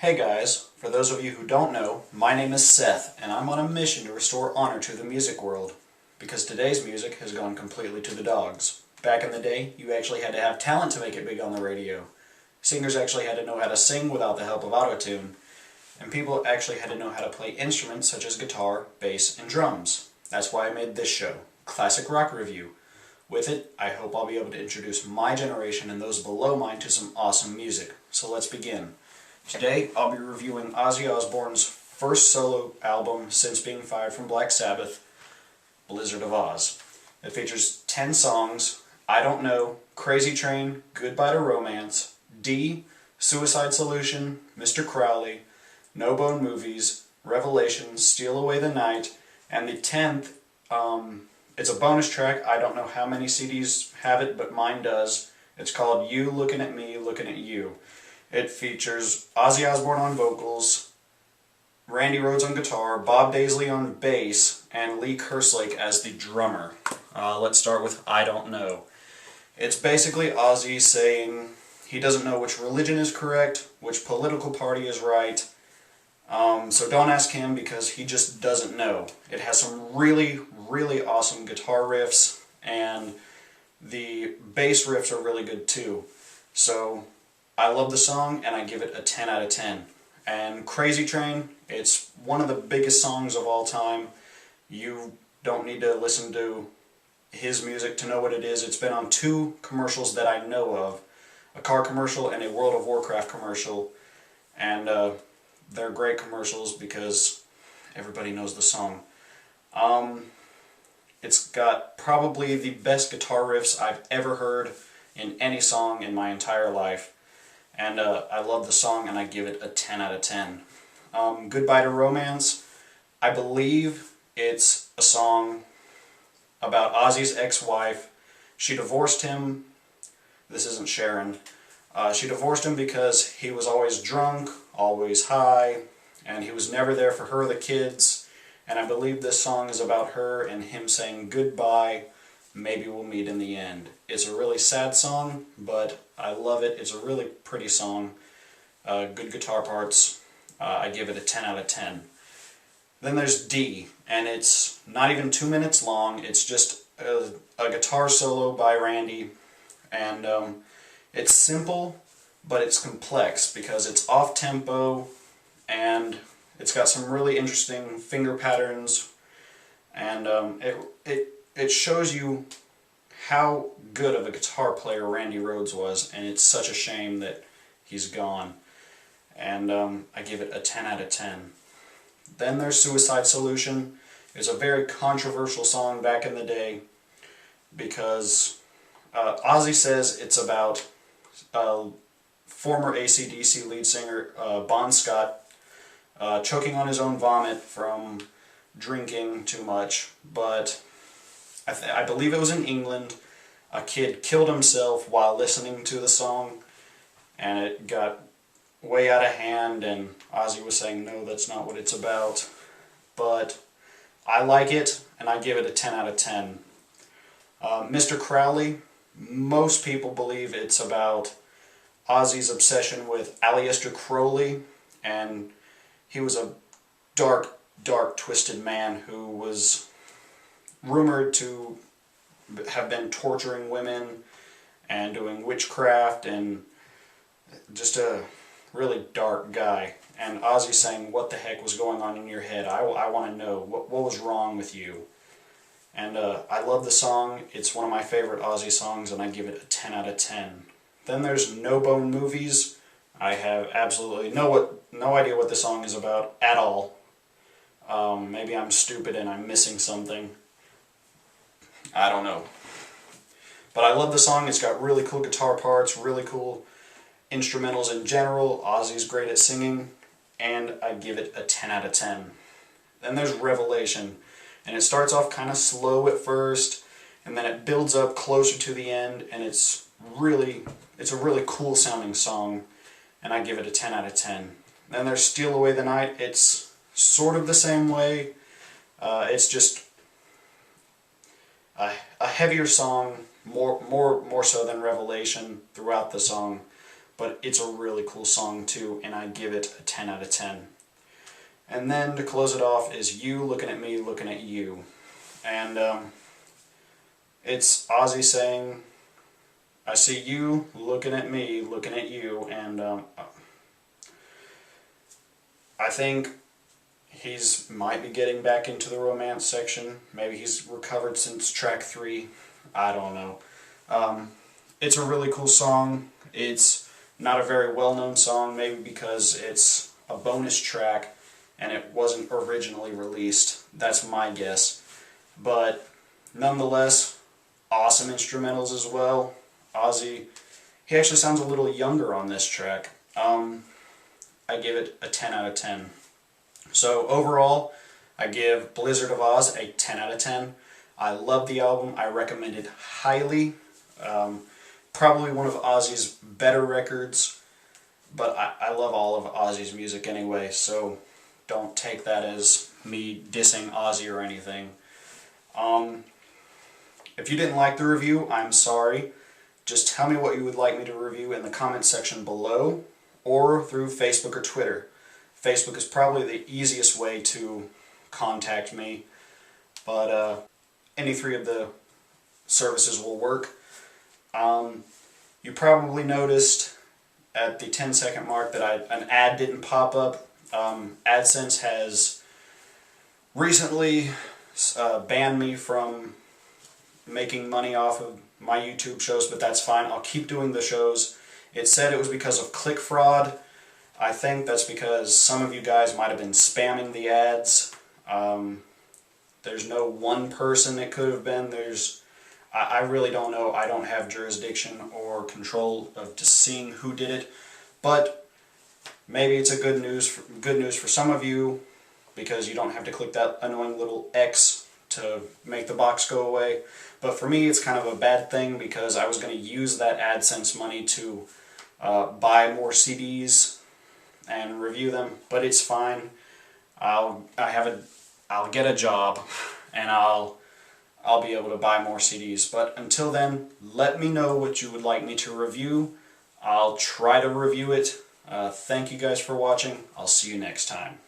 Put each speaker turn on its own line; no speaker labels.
Hey guys, for those of you who don't know, my name is Seth, and I'm on a mission to restore honor to the music world. Because today's music has gone completely to the dogs. Back in the day, you actually had to have talent to make it big on the radio. Singers actually had to know how to sing without the help of autotune. And people actually had to know how to play instruments such as guitar, bass, and drums. That's why I made this show, Classic Rock Review. With it, I hope I'll be able to introduce my generation and those below mine to some awesome music. So let's begin. Today, I'll be reviewing Ozzy Osbourne's first solo album since being fired from Black Sabbath, Blizzard of Ozz. It features 10 songs: I Don't Know, Crazy Train, Goodbye to Romance, D, Suicide Solution, Mr. Crowley, No Bone Movies, Revelation, Steal Away the Night, and the 10th, it's a bonus track. I don't know how many CDs have it, but mine does. It's called You Looking at Me, Looking at You. It features Ozzy Osbourne on vocals, Randy Rhoads on guitar, Bob Daisley on bass, and Lee Kerslake as the drummer. Let's start with I Don't Know. It's basically Ozzy saying he doesn't know which religion is correct, which political party is right, so don't ask him because he just doesn't know. It has some really, really awesome guitar riffs, and the bass riffs are really good too. So I love the song, and I give it a 10 out of 10. And Crazy Train, it's one of the biggest songs of all time. You don't need to listen to his music to know what it is. It's been on 2 commercials that I know of, a car commercial and a World of Warcraft commercial. And they're great commercials because everybody knows the song. It's got probably the best guitar riffs I've ever heard in any song in my entire life. And I love the song, and I give it a 10 out of 10. Goodbye to Romance, I believe it's a song about Ozzy's ex-wife. She divorced him. This isn't Sharon. She divorced him because he was always drunk, always high, and he was never there for her, the kids. And I believe this song is about her and him saying goodbye. Maybe we'll meet in the end. It's a really sad song, but I love it. It's a really pretty song. Good guitar parts. I give it a 10 out of 10. Then there's D, and it's not even 2 minutes long. It's just a guitar solo by Randy, and it's simple, but it's complex because it's off-tempo, and it's got some really interesting finger patterns, and it shows you how good of a guitar player Randy Rhoads was, and it's such a shame that he's gone. And I give it a 10 out of 10. Then there's Suicide Solution. It's a very controversial song back in the day because Ozzy says it's about former AC/DC lead singer Bon Scott choking on his own vomit from drinking too much, but I believe it was in England. A kid killed himself while listening to the song, and it got way out of hand, and Ozzy was saying, no, that's not what it's about. But I like it, and I give it a 10 out of 10. Mr. Crowley, most people believe it's about Ozzy's obsession with Aleister Crowley, and he was a dark, dark, twisted man who was rumored to have been torturing women and doing witchcraft, and just a really dark guy. And Ozzy saying, what the heck was going on in your head? I want to know, what was wrong with you? And I love the song. It's one of my favorite Ozzy songs, and I give it a 10 out of 10. Then there's No Bone Movies. I have absolutely no idea what the song is about at all. Maybe I'm stupid and I'm missing something. I don't know. But I love the song. It's got really cool guitar parts, really cool instrumentals in general. Ozzy's great at singing, and I give it a 10 out of 10. Then there's Revelation, and it starts off kind of slow at first, and then it builds up closer to the end, and it's a really cool sounding song, and I give it a 10 out of 10. Then there's Steal Away the Night. It's sort of the same way. It's just a heavier song, more so than Revelation throughout the song. but it's a really cool song too, and I give it a 10 out of 10. And then to close it off is You Looking at Me, Looking at You. And it's Ozzy saying, I see you looking at me, looking at you, and I think he's might be getting back into the romance section. Maybe he's recovered since track 3. I don't know. It's a really cool song. It's not a very well-known song, maybe because it's a bonus track and it wasn't originally released. That's my guess. But nonetheless, awesome instrumentals as well. Ozzy, he actually sounds a little younger on this track. I give it a 10 out of 10. So overall, I give Blizzard of Oz a 10 out of 10. I love the album. I recommend it highly. Probably one of Ozzy's better records, but I love all of Ozzy's music anyway, so don't take that as me dissing Ozzy or anything. If you didn't like the review, I'm sorry. Just tell me what you would like me to review in the comments section below, or through Facebook or Twitter. Facebook is probably the easiest way to contact me, but any 3 of the services will work. You probably noticed at the 10-second mark that an ad didn't pop up. AdSense has recently banned me from making money off of my YouTube shows, but that's fine. I'll keep doing the shows. It said it was because of click fraud. I think that's because some of you guys might have been spamming the ads. There's no one person it could have been. I really don't know. I don't have jurisdiction or control of just seeing who did it, but maybe it's a good news for some of you, because you don't have to click that annoying little X to make the box go away. But for me, it's kind of a bad thing, because I was going to use that AdSense money to buy more CDs and review them, but it's fine. I'll get a job, and I'll be able to buy more CDs. But until then, let me know what you would like me to review. I'll try to review it. Thank you guys for watching. I'll see you next time.